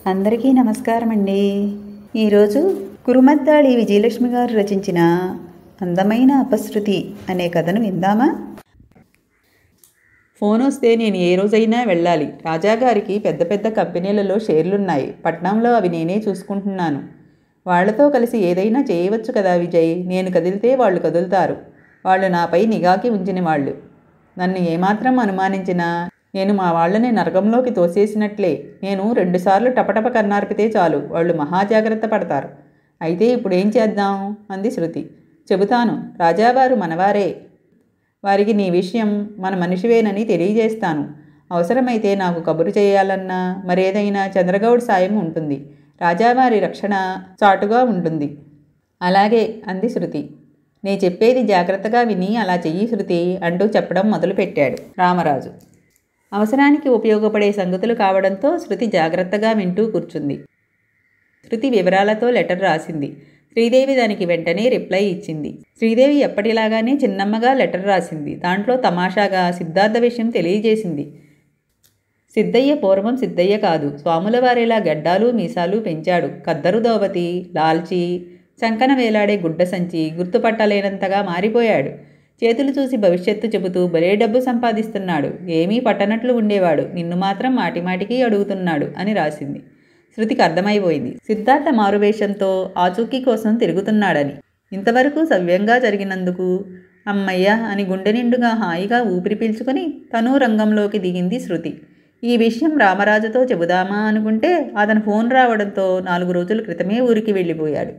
అందరికీ నమస్కారం అండి. ఈరోజు కురుమద్దాళి విజయలక్ష్మి గారు రచించిన అందమైన అపశృతి అనే కథను విందామా? ఫోన్ వస్తే నేను ఏ రోజైనా వెళ్ళాలి. రాజాగారికి పెద్ద పెద్ద కంపెనీలలో షేర్లున్నాయి. పట్నంలో అవి నేనే చూసుకుంటున్నాను. వాళ్లతో కలిసి ఏదైనా చేయవచ్చు కదా విజయ్. నేను కదిలితే వాళ్ళు కదులుతారు. వాళ్ళు నాపై నిఘాకి ఉంచిన వాళ్ళు. నన్ను ఏమాత్రం అనుమానించినా నేను మా వాళ్ళని నరకంలోకి తోసేసినట్లే. నేను 2 సార్లు టపటప కన్నార్పితే చాలు, వాళ్ళు మహాజాగ్రత్త పడతారు. అయితే ఇప్పుడేం చేద్దాం అంది శృతి. చెబుతాను. రాజావారు మనవారే. వారికి నీ విషయం మన మనిషివేనని తెలియజేస్తాను. అవసరమైతే నాకు కబురు చేయాలన్నా మరేదైనా చంద్రగౌడ్ సాయం ఉంటుంది. రాజావారి రక్షణ చాటుగా ఉంటుంది. అలాగే అంది శృతి. నే చెప్పేది జాగ్రత్తగా విని అలా చెయ్యి శృతి అంటూ చెప్పడం మొదలుపెట్టాడు రామరాజు. అవసరానికి ఉపయోగపడే సంగతులు కావడంతో శృతి జాగ్రత్తగా వింటూ కూర్చుంది. శృతి వివరాలతో లెటర్ రాసింది. శ్రీదేవి దానికి వెంటనే రిప్లై ఇచ్చింది. శ్రీదేవి ఎప్పటిలాగానే చిన్నమ్మగా లెటర్ రాసింది. దాంట్లో తమాషాగా సిద్ధార్థ విషయం తెలియజేసింది. సిద్ధయ్య పూర్వం సిద్ధయ్య కాదు, స్వాముల వారిలా గడ్డాలు మీసాలు పెంచాడు. కద్దరు దోవతి, లాల్చీ, చంకన వేలాడే గుడ్డ సంచి, గుర్తుపట్టలేనంతగా మారిపోయాడు. చేతులు చూసి భవిష్యత్తు చెబుతూ భలే డబ్బు సంపాదిస్తున్నాడు. ఏమీ పట్టనట్లు ఉండేవాడు. నిన్ను మాత్రం మాటిమాటికి అడుగుతున్నాడు అని రాసింది. శృతికి అర్థమైపోయింది. సిద్ధార్థ మారువేషంతో ఆచూకీ కోసం తిరుగుతున్నాడని. ఇంతవరకు సవ్యంగా జరిగినందుకు అమ్మయ్య అని గుండె నిండుగా హాయిగా ఊపిరి పీల్చుకొని తను రంగంలోకి దిగింది శృతి. ఈ విషయం రామరాజుతో చెబుదామా అనుకుంటే అతను ఫోన్ రావడంతో 4 రోజుల క్రితమే ఊరికి వెళ్ళిపోయాడు.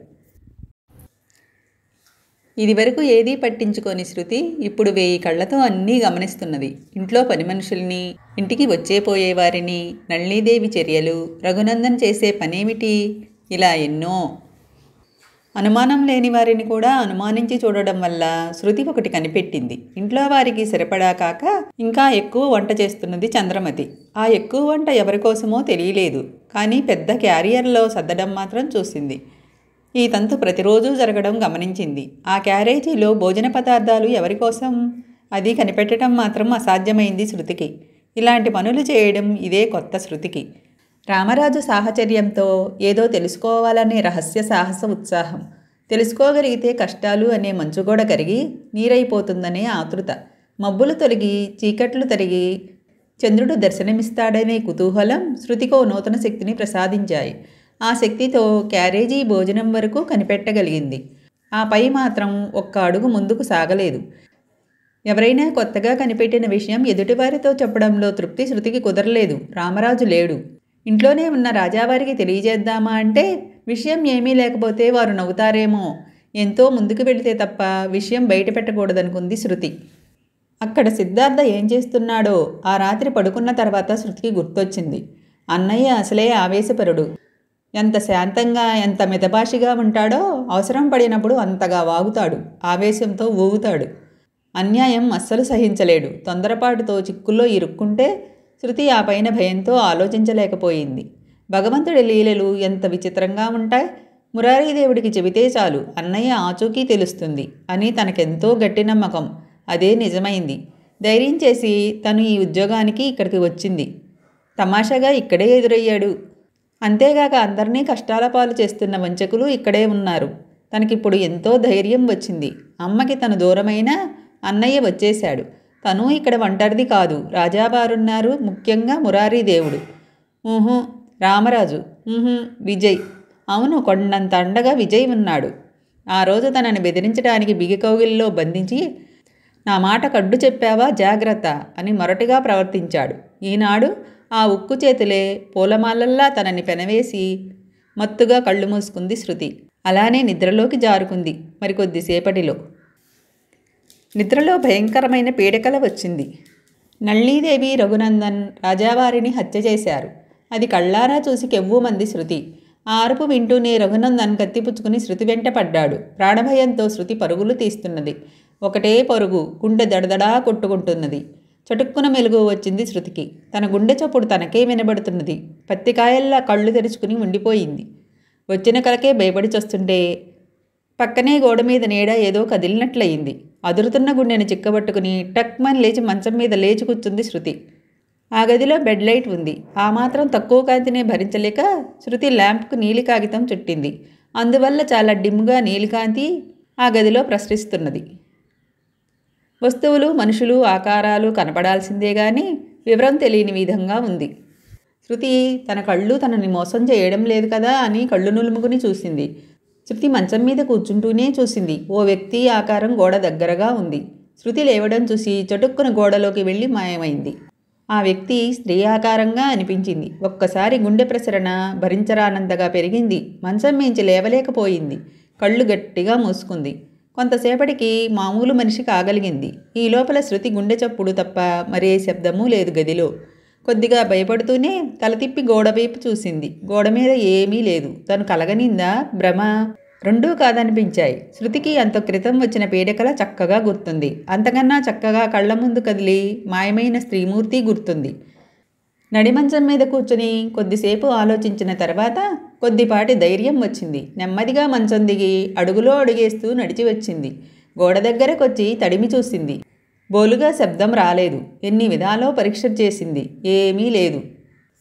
ఇదివరకు ఏదీ పట్టించుకొని శృతి ఇప్పుడు 1000 కళ్లతో అన్నీ గమనిస్తున్నది. ఇంట్లో పని మనుషుల్ని, ఇంటికి వచ్చేపోయేవారిని, నళినీదేవి చర్యలు, రఘునందన్ చేసే పనేమిటి, ఇలా ఎన్నో. అనుమానం లేని వారిని కూడా అనుమానించి చూడడం వల్ల శృతి ఒకటి కనిపెట్టింది. ఇంట్లో వారికి సరిపడా కాక ఇంకా ఎక్కువ వంట చేస్తున్నది చంద్రమతి. ఆ ఎక్కువ వంట ఎవరికోసమో తెలియలేదు, కానీ పెద్ద క్యారియర్లో సర్దడం మాత్రం చూసింది. ఈ తంతు ప్రతిరోజు జరగడం గమనించింది. ఆ క్యారేజీలో భోజన పదార్థాలు ఎవరికోసం అది కనిపెట్టడం మాత్రం అసాధ్యమైంది శృతికి. ఇలాంటి పనులు చేయడం ఇదే కొత్త శృతికి. రామరాజు సాహచర్యంతో ఏదో తెలుసుకోవాలనే రహస్య సాహస ఉత్సాహం. తెలుసుకోగలిగితే కష్టాలు అనే మంచుగోడ కరిగి నీరైపోతుందనే ఆతృత. మబ్బులు తొలగి చీకట్లు తరిగి చంద్రుడు దర్శనమిస్తాడనే కుతూహలం శృతికో నూతన శక్తిని ప్రసాదించాయి. ఆ శక్తితో క్యారేజీ భోజనం వరకు కనిపెట్టగలిగింది. ఆ పై మాత్రం ఒక్క అడుగు ముందుకు సాగలేదు. ఎవరైనా కొత్తగా కనిపెట్టిన విషయం ఎదుటివారితో చెప్పడంలో తృప్తి శృతికి కుదరలేదు. రామరాజు లేడు. ఇంట్లోనే ఉన్న రాజావారికి తెలియజేద్దామా అంటే విషయం ఏమీ లేకపోతే వారు నవ్వుతారేమో, ఎంతో ముందుకు వెళితే తప్ప విషయం బయట పెట్టకూడదనుకుంది శృతి. అక్కడ సిద్ధార్థ ఏం చేస్తున్నాడో ఆ రాత్రి పడుకున్న తర్వాత శృతికి గుర్తొచ్చింది. అన్నయ్య అసలే ఆవేశపరుడు. ఎంత శాంతంగా ఎంత మితభాషిగా ఉంటాడో అవసరం పడినప్పుడు అంతగా వాగుతాడు. ఆవేశంతో ఊగుతాడు. అన్యాయం అస్సలు సహించలేడు. తొందరపాటుతో చిక్కుల్లో ఇరుక్కుంటే శృతి ఆ పైన భయంతో ఆలోచించలేకపోయింది. భగవంతుడి లీలలు ఎంత విచిత్రంగా ఉంటాయి. మురారీదేవుడికి చెబితే చాలు అన్నయ్య ఆచూకీ తెలుస్తుంది అని తనకెంతో గట్టి నమ్మకం. అదే నిజమైంది. ధైర్యం చేసి తను ఈ ఉద్యోగానికి ఇక్కడికి వచ్చింది. తమాషాగా ఇక్కడే ఎదురయ్యాడు. అంతేగాక అందరినీ కష్టాల పాలు చేస్తున్న వంచకులు ఇక్కడే ఉన్నారు. తనకిప్పుడు ఎంతో ధైర్యం వచ్చింది. అమ్మకి తను దూరమైనా అన్నయ్య వచ్చేశాడు. తను ఇక్కడ ఒంటరిది కాదు. రాజావారున్నారు, ముఖ్యంగా మురారీదేవుడు. రామరాజు, విజయ్. అవును, కొండంత అండగా విజయ్ ఉన్నాడు. ఆ రోజు తనని బెదిరించడానికి బిగికౌగిల్లో బంధించి నా మాట కడ్డు చెప్పావా జాగ్రత్త అని మొరటిగా ప్రవర్తించాడు. ఈనాడు ఆ ఉక్కు చేతులే పూలమాలల్లా తనని పెనవేసి మత్తుగా కళ్ళు మూసుకుంది శృతి. అలానే నిద్రలోకి జారుకుంది. మరికొద్దిసేపటిలో నిద్రలో భయంకరమైన పీడకల వచ్చింది. నళినీదేవి, రఘునందన్ రాజావారిని హత్య చేశారు. అది కళ్ళారా చూసి కెవ్వుమంది శృతి. ఆ అరుపు వింటూనే రఘునందన్ కత్తిపుచ్చుకుని శృతి వెంట పడ్డాడు. ప్రాణభయంతో శృతి పరుగులు తీస్తున్నది. ఒకటే పరుగు. గుండె దడదడా కొట్టుకుంటున్నది. చటుక్కున మెలుగు వచ్చింది శృతికి. తన గుండె చప్పుడు తనకే వినబడుతున్నది. పత్తికాయల్లా కళ్ళు తెరుచుకుని ఉండిపోయింది. వచ్చిన కలకే భయపడి చస్తుంటే పక్కనే గోడ మీద నీడ ఏదో కదిలినట్లయింది. అదురుతున్న గుండెని చిక్కబట్టుకుని టక్మని లేచి మంచం మీద లేచి కూర్చుంది శృతి. ఆ గదిలో బెడ్ లైట్ ఉంది. ఆ మాత్రం తక్కువ కాంతినే భరించలేక శృతి ల్యాంప్కు నీలి కాగితం చుట్టింది. అందువల్ల చాలా డిమ్గా నీలికాంతి ఆ గదిలో ప్రసరిస్తున్నది. వస్తువులు, మనుషులు, ఆకారాలు కనపడాల్సిందే గాని వివరం తెలియని విధంగా ఉంది. శృతి తన కళ్ళు తనని మోసం చేయడం లేదు కదా అని కళ్ళు నులుముకుని చూసింది. శృతి మంచం మీద కూర్చుంటూనే చూసింది. ఓ వ్యక్తి ఆకారం గోడ దగ్గరగా ఉంది. శృతి లేవడం చూసి చటుక్కున గోడలోకి వెళ్ళి మాయమైంది. ఆ వ్యక్తి స్త్రీ ఆకారంగా అనిపించింది. ఒక్కసారి గుండె ప్రసరణ భరించరానంతగా పెరిగింది. మంచం మించి లేవలేకపోయింది. కళ్ళు గట్టిగా మూసుకుంది. కొంతసేపటికి మామూలు మనిషి కాగలిగింది. ఈ లోపల శృతి గుండె చప్పుడు తప్ప మరే శబ్దమూ లేదు గదిలో. కొద్దిగా భయపడుతూనే తల తిప్పి గోడవైపు చూసింది. గోడ మీద ఏమీ లేదు. తను కలగనిందా, భ్రమ? రెండూ కాదనిపించాయి. శృతికి అంత క్రితం వచ్చిన పీడకల చక్కగా గుర్తుంది. అంతకన్నా చక్కగా కళ్ల ముందు కదిలి మాయమైన స్త్రీమూర్తి గుర్తుంది. నడిమంచం మీద కూర్చుని కొద్దిసేపు ఆలోచించిన తర్వాత కొద్దిపాటి ధైర్యం వచ్చింది. నెమ్మదిగా మంచం దిగి అడుగులో అడుగేస్తూ నడిచి వచ్చింది. గోడ దగ్గరకొచ్చి తడిమి చూసింది. బోలుగా శబ్దం రాలేదు. ఎన్ని విధాలో పరీక్ష చేసింది. ఏమీ లేదు.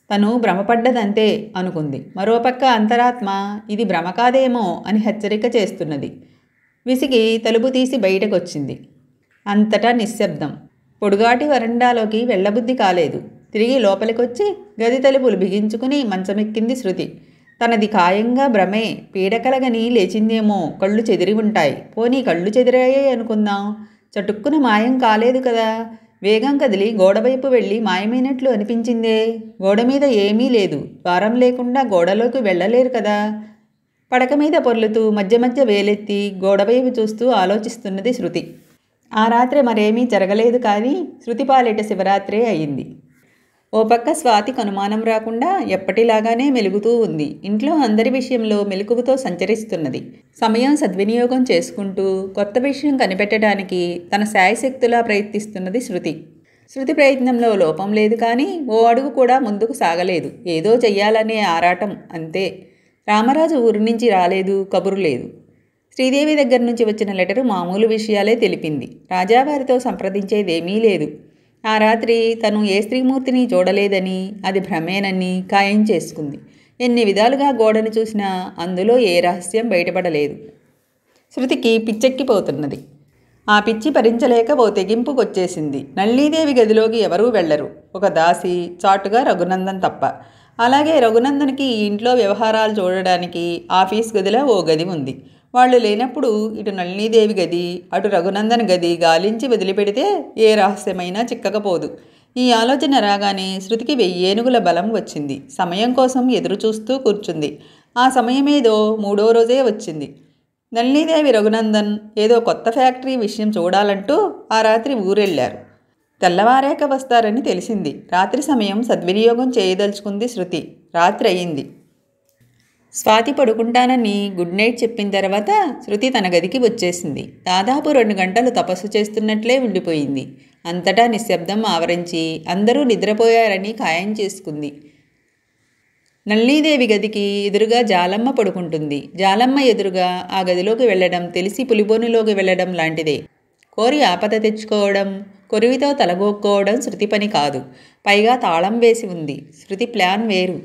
తను భ్రమపడ్డదంతే అనుకుంది. మరోపక్క అంతరాత్మ ఇది భ్రమ కాదేమో అని హెచ్చరిక చేస్తున్నది. విసిగి తలుపు తీసి బయటకొచ్చింది. అంతటా నిశ్శబ్దం. పొడుగాటి వరండాలోకి వెళ్ళబుద్ధి కాలేదు. తిరిగి లోపలికొచ్చి గది తలుపులు బిగించుకుని మంచమెక్కింది శృతి. తనది ఖాయంగా భ్రమే. పీడకలగని లేచిందేమో. కళ్ళు చెదిరి ఉంటాయి. పోనీ కళ్ళు చెదిరాయే అనుకుందాం. చటుక్కున మాయం కాలేదు కదా. వేగం కదిలి గోడవైపు వెళ్ళి మాయమైనట్లు అనిపించిందే. గోడ మీద ఏమీ లేదు. ద్వారం లేకుండా గోడలోకి వెళ్ళలేరు కదా. పడక మీద పొర్లుతూ మధ్య మధ్య వేలెత్తి గోడవైపు చూస్తూ ఆలోచిస్తున్నది శృతి. ఆ రాత్రి మరేమీ జరగలేదు కానీ శృతి పాలిట శివరాత్రే అయింది. ఓ పక్క స్వాతికి అనుమానం రాకుండా ఎప్పటిలాగానే మెలుగుతూ ఉంది. ఇంట్లో అందరి విషయంలో మెలకువతో సంచరిస్తున్నది. సమయం సద్వినియోగం చేసుకుంటూ కొత్త విషయం కనిపెట్టడానికి తన శాయశక్తులా ప్రయత్నిస్తున్నది శృతి. శృతి ప్రయత్నంలో లోపం లేదు కానీ ఓ అడుగు కూడా ముందుకు సాగలేదు. ఏదో చెయ్యాలనే ఆరాటం అంతే. రామరాజు ఊరి నుంచి రాలేదు. కబురు లేదు. శ్రీదేవి దగ్గర నుంచి వచ్చిన లెటరు మామూలు విషయాలే తెలిపింది. రాజావారితో సంప్రదించేదేమీ లేదు. ఆ రాత్రి తను ఏ స్త్రీమూర్తిని చూడలేదని, అది భ్రమేనని ఖాయం చేసుకుంది. ఎన్ని విధాలుగా గోడను చూసినా అందులో ఏ రహస్యం బయటపడలేదు. శృతికి పిచ్చెక్కిపోతున్నది. ఆ పిచ్చి భరించలేక ఓ తెగింపుకొచ్చేసింది. నళినీదేవి గదిలోకి ఎవరూ వెళ్లరు. ఒక దాసి, చాటుగా రఘునందన్ తప్ప. అలాగే రఘునందన్కి ఈ ఇంట్లో వ్యవహారాలు చూడడానికి ఆఫీస్ గదిలో ఓ గది ఉంది. వాళ్ళు లేనప్పుడు ఇటు నళినీదేవి గది, అటు రఘునందన్ గది గాలించి వదిలిపెడితే ఏ రహస్యమైనా చిక్కకపోదు. ఈ ఆలోచన రాగానే శృతికి 1000 ఏనుగుల బలం వచ్చింది. సమయం కోసం ఎదురు చూస్తూ కూర్చుంది. ఆ సమయమేదో 3వ రోజే వచ్చింది. నళినీదేవి, రఘునందన్ ఏదో కొత్త ఫ్యాక్టరీ విషయం చూడాలంటూ ఆ రాత్రి ఊరెళ్ళారు. తెల్లవారాక వస్తారని తెలిసింది. రాత్రి సమయం సద్వినియోగం చేయదలుచుకుంది శృతి. రాత్రి అయింది. స్వాతి పడుకుంటానని గుడ్ నైట్ చెప్పిన తర్వాత శృతి తన గదికి వచ్చేసింది. దాదాపు 2 గంటలు తపస్సు చేస్తున్నట్లే ఉండిపోయింది. అంతటా నిశ్శబ్దం ఆవరించి అందరూ నిద్రపోయారని ఖాయం చేసుకుంది. నళినీదేవి గదికి ఎదురుగా జాలమ్మ పడుకుంటుంది. జాలమ్మ ఎదురుగా ఆ గదిలోకి వెళ్ళడం తెలిసి పులిబోనులోకి వెళ్ళడం లాంటిదే. కోరి ఆపద తెచ్చుకోవడం, కొరివితో తలగొక్కోవడం శృతి పని కాదు. పైగా తాళం వేసి ఉంది. శృతి ప్లాన్ వేరు.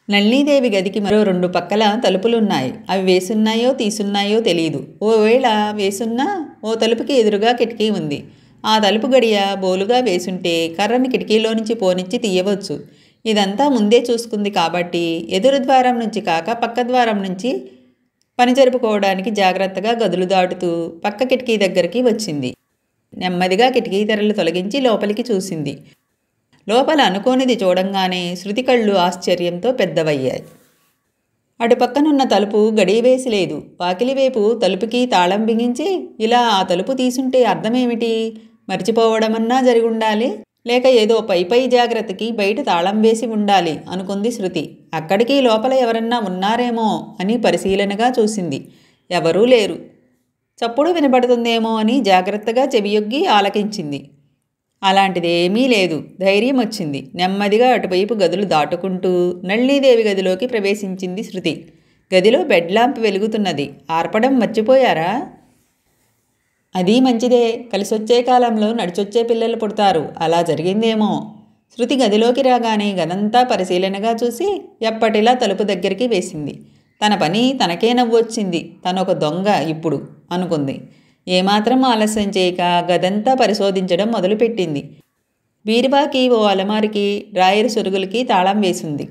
నళినీదేవి గదికి మరో 2 పక్కల తలుపులున్నాయి. అవి వేసున్నాయో తీసున్నాయో తెలియదు. ఓవేళ వేసున్నా ఓ తలుపుకి ఎదురుగా కిటికీ ఉంది. ఆ తలుపు గడియ బోలుగా వేసుంటే కర్రని కిటికీలో నుంచి పోనిచ్చి తీయవచ్చు. ఇదంతా ముందే చూసుకుంది కాబట్టి ఎదురు ద్వారం నుంచి కాక పక్క ద్వారం నుంచి పని జరుపుకోవడానికి జాగ్రత్తగా గదులు దాటుతూ పక్క కిటికీ దగ్గరికి వచ్చింది. నెమ్మదిగా కిటికీ తెరలు తొలగించి లోపలికి చూసింది. లోపల అనుకోనిది చూడంగానే శృతి కళ్ళు ఆశ్చర్యంతో పెద్దవయ్యాయి. అటుపక్కనున్న తలుపు గడియవేసి లేదు. వాకిలివైపు తలుపుకి తాళం బిగించి ఇలా ఆ తలుపు తీసుంటే అర్థమేమిటి? మర్చిపోవడమన్నా జరిగుండాలి, లేక ఏదో పై జాగ్రత్తకి బయట తాళం వేసి ఉండాలి అనుకుంది శృతి. అక్కడికి లోపల ఎవరన్నా ఉన్నారేమో అని పరిశీలనగా చూసింది. ఎవరూ లేరు. చప్పుడు వినపడుతుందేమో అని జాగ్రత్తగా చెవియొగ్గి ఆలకించింది. అలాంటిదేమీ లేదు. ధైర్యం వచ్చింది. నెమ్మదిగా అటువైపు గదులు దాటుకుంటూ నళినీదేవి గదిలోకి ప్రవేశించింది శృతి. గదిలో బెడ్ ల్యాంప్ వెలుగుతున్నది. ఆర్పడం మర్చిపోయారా? అది మంచిదే. కలిసొచ్చే కాలంలో నడిచొచ్చే పిల్లలు పుడతారు. అలా జరిగిందేమో. శృతి గదిలోకి రాగానే గదంతా పరిశీలనగా చూసి ఎప్పటిలా తలుపు దగ్గరికి వేసింది. తన పని తనకే నవ్వొచ్చింది. తనొక దొంగ ఇప్పుడు అనుకుంది. ఏమాత్రం ఆలస్యం చేయక గదంతా పరిశోధించడం మొదలుపెట్టింది. బీరువాకి, ఓ అలమారికి, డ్రాయర్ సొరుగులకి తాళం వేసింది.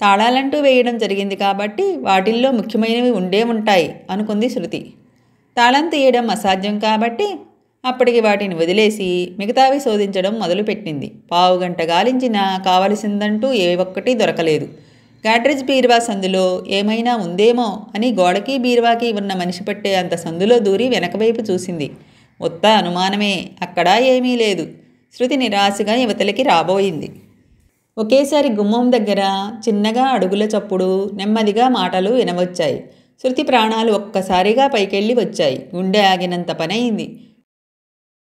తాళాలంటూ వేయడం జరిగింది కాబట్టి వాటిల్లో ముఖ్యమైనవి ఉండే ఉంటాయి అనుకుంది శృతి. తాళం తీయడం అసాధ్యం కాబట్టి అప్పటికి వాటిని వదిలేసి మిగతావి శోధించడం మొదలుపెట్టింది. పావుగంట గాలించినా కావలసిందంటూ ఏ ఒక్కటి దొరకలేదు. గాడ్రేజ్ బీరువా సందులో ఏమైనా ఉందేమో అని గోడకి బీరువాకి ఉన్న మనిషి పట్టే అంత సందులో దూరి వెనకవైపు చూసింది. ఉత్త అనుమానమే, అక్కడా ఏమీ లేదు. శృతి నిరాశగా యువతలకి రాబోయింది. ఒకేసారి గుమ్మం దగ్గర చిన్నగా అడుగుల చప్పుడు, నెమ్మదిగా మాటలు వినవచ్చాయి. శృతి ప్రాణాలు ఒక్కసారిగా పైకెళ్ళి వచ్చాయి. గుండె ఆగినంత పనయింది.